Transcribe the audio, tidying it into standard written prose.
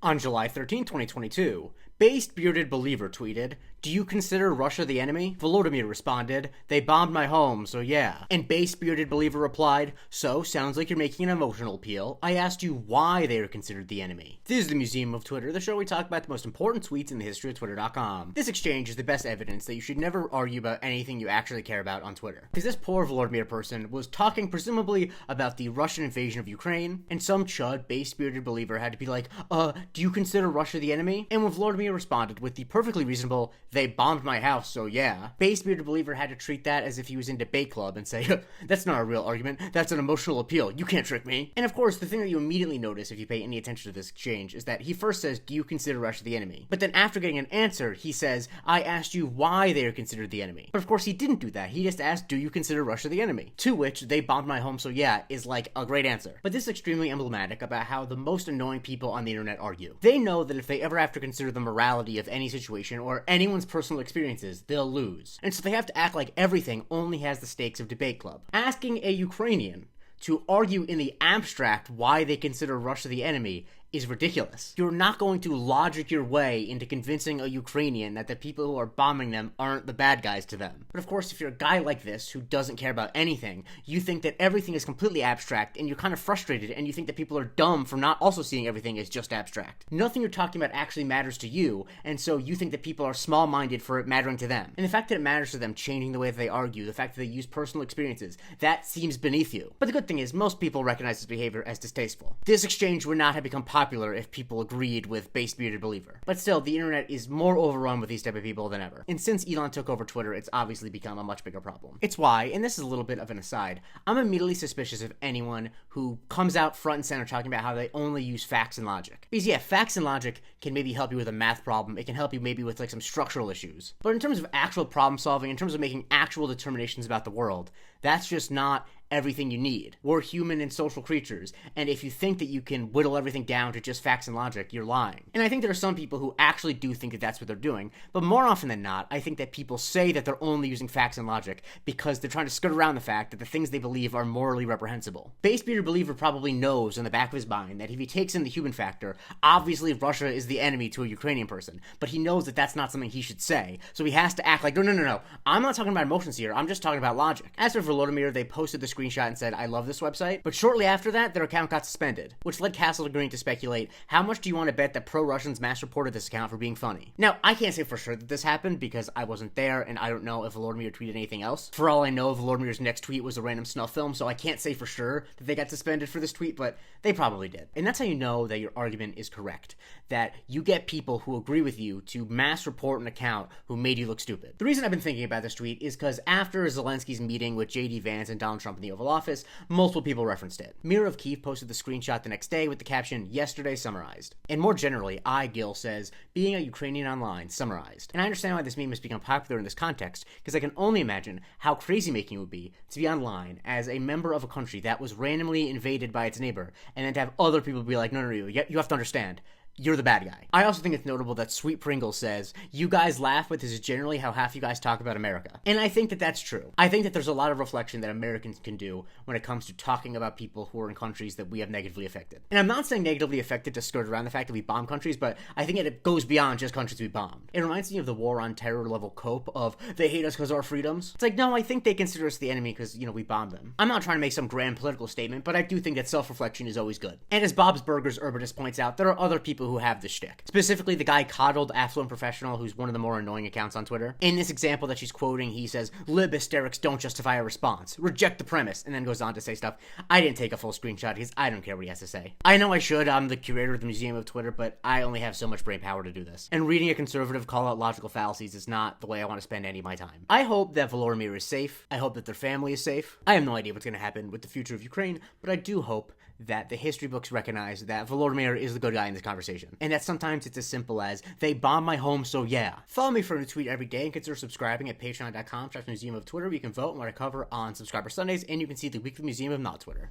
On July 13, 2022, Based Bearded Believer tweeted, "Do you consider Russia the enemy?" Volodymyr responded, "They bombed my home, so yeah." And Based Bearded Believer replied, "So, sounds like you're making an emotional appeal. I asked you why they are considered the enemy." This is the Museum of Twitter, the show we talk about the most important tweets in the history of Twitter.com. This exchange is the best evidence that you should never argue about anything you actually care about on Twitter. Because this poor Volodymyr person was talking presumably about the Russian invasion of Ukraine, and some chud Based Bearded Believer had to be like, do you consider Russia the enemy? And when Volodymyr responded with the perfectly reasonable, "They bombed my house, so yeah," Based Bearded Believer had to treat that as if he was in debate club and say, "That's not a real argument, that's an emotional appeal, you can't trick me." And of course, the thing that you immediately notice if you pay any attention to this exchange is that he first says, "Do you consider Russia the enemy?" But then after getting an answer, he says, "I asked you why they are considered the enemy." But of course he didn't do that, he just asked, "Do you consider Russia the enemy?" To which, "They bombed my home, so yeah," is like a great answer. But this is extremely emblematic about how the most annoying people on the internet argue. They know that if they ever have to consider the morality of any situation or anyone's personal experiences, they'll lose. And so they have to act like everything only has the stakes of debate club. Asking a Ukrainian to argue in the abstract why they consider Russia the enemy is ridiculous. You're not going to logic your way into convincing a Ukrainian that the people who are bombing them aren't the bad guys to them. But of course, if you're a guy like this who doesn't care about anything, you think that everything is completely abstract and you're kind of frustrated and you think that people are dumb for not also seeing everything as just abstract. Nothing you're talking about actually matters to you, and so you think that people are small-minded for it mattering to them. And the fact that it matters to them changing the way that they argue, the fact that they use personal experiences, that seems beneath you. But the good thing is, most people recognize this behavior as distasteful. This exchange would not have become popular if people agreed with Based Bearded Believer. But still, the internet is more overrun with these type of people than ever. And since Elon took over Twitter, it's obviously become a much bigger problem. It's why, and this is a little bit of an aside, I'm immediately suspicious of anyone who comes out front and center talking about how they only use facts and logic. Because yeah, facts and logic can maybe help you with a math problem, it can help you maybe with like some structural issues. But in terms of actual problem solving, in terms of making actual determinations about the world, that's just not everything you need. We're human and social creatures, and if you think that you can whittle everything down to just facts and logic, you're lying. And I think there are some people who actually do think that that's what they're doing, but more often than not, I think that people say that they're only using facts and logic because they're trying to skirt around the fact that the things they believe are morally reprehensible. Based Bearded Believer probably knows in the back of his mind that if he takes in the human factor, obviously Russia is the enemy to a Ukrainian person, but he knows that that's not something he should say, so he has to act like, no, I'm not talking about emotions here, I'm just talking about logic. As for Volodymyr, they posted the screenshot and said, "I love this website," but shortly after that, their account got suspended, which led Castle agreeing to speculate, how much do you want to bet that pro-Russians mass reported this account for being funny? Now, I can't say for sure that this happened because I wasn't there and I don't know if Volodymyr tweeted anything else. For all I know, Volodymyr's next tweet was a random snuff film, so I can't say for sure that they got suspended for this tweet, but they probably did. And that's how you know that your argument is correct, that you get people who agree with you to mass report an account who made you look stupid. The reason I've been thinking about this tweet is because after Zelensky's meeting with JD Vance and Donald Trump in the Oval Office, multiple people referenced it. Mirror of Kiev posted the screenshot the next day with the caption, "Yesterday summarized." And more generally, Gil says, "Being a Ukrainian online, summarized." And I understand why this meme has become popular in this context, because I can only imagine how crazy-making it would be to be online as a member of a country that was randomly invaded by its neighbor, and then to have other people be like, no, you have to understand, you're the bad guy. I also think it's notable that Sweet Pringle says, "You guys laugh, but this is generally how half you guys talk about America." And I think that that's true. I think that there's a lot of reflection that Americans can do when it comes to talking about people who are in countries that we have negatively affected. And I'm not saying negatively affected to skirt around the fact that we bomb countries, but I think it goes beyond just countries we bombed. It reminds me of the war on terror level cope of, they hate us because of our freedoms. It's like, no, I think they consider us the enemy because, we bombed them. I'm not trying to make some grand political statement, but I do think that self-reflection is always good. And as Bob's Burgers Urbanist points out, there are other people who have this shtick. Specifically, the guy Coddled Affluent Professional, who's one of the more annoying accounts on Twitter. In this example that she's quoting, he says, "Lib hysterics don't justify a response. Reject the premise," and then goes on to say stuff. I didn't take a full screenshot because I don't care what he has to say. I know I should, I'm the curator of the Museum of Twitter, but I only have so much brain power to do this. And reading a conservative call out logical fallacies is not the way I want to spend any of my time. I hope that Volodymyr is safe. I hope that their family is safe. I have no idea what's going to happen with the future of Ukraine, but I do hope that the history books recognize that Volodymyr is the good guy in this conversation. And that sometimes it's as simple as, "They bombed my home, so yeah." Follow me for a new tweet every day and consider subscribing at patreon.com/Museum of Twitter, where you can vote on what I cover on Subscriber Sundays, and you can see the weekly Museum of Not Twitter.